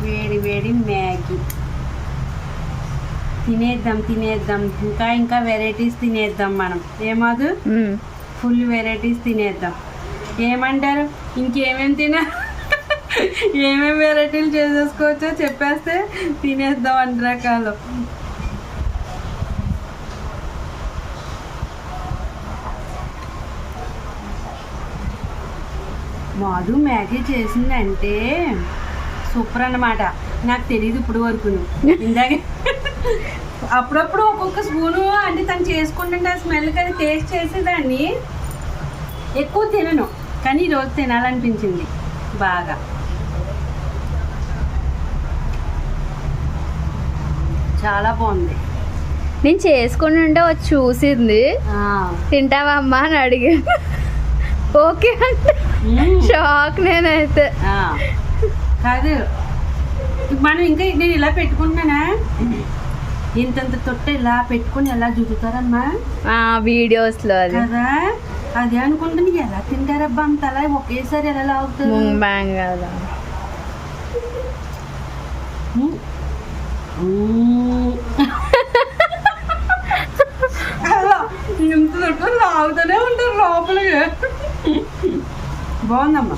వేడి వేడి మ్యాగీ తినేద్దాం ఇంకా వెరైటీస్ తినేద్దాం మనం. ఏమాదు ఫుల్ వెరైటీస్ తినేద్దాం. ఏమంటారు? ఇంకేమేమి ఏమేమి వెరైటీలు చేసేసుకోవచ్చో చెప్పేస్తే తినేద్దాం అన్ని రకాలు. మాధు మ్యాగీ చేసిందంటే సూపర్ అన్నమాట. నాకు తెలియదు ఇప్పుడు వరకు. ఇందాక అప్పుడప్పుడు ఒక్కొక్క స్పూను అంటే తను చేసుకుంటుంటే ఆ స్మెల్కి అది టేస్ట్ చేసేదాన్ని. ఎక్కువ తినను, కానీ ఈరోజు తినాలనిపించింది బాగా. చాలా బాగుంది. నేను చేసుకుని ఉంటే వచ్చి చూసింది, తింటావా అమ్మా అని అడిగాను. ఓకే అంటే షాక్. నేనైతే కాదు, మనం ఇంకా నేను ఇలా పెట్టుకుంటున్నానా, ఇంతంత తొట్ట ఇలా పెట్టుకుని ఎలా చూపుతారమ్మా వీడియోస్లో అది కదా. అదే అనుకుంటుంది, ఎలా తింటారబ్బా అంత అలా ఒకేసారి ఎలా లాగుతారు. కదా అలా ఇంత తొట్టు లాగుతూనే ఉంటారు లోపలికి. బాగుందమ్మా.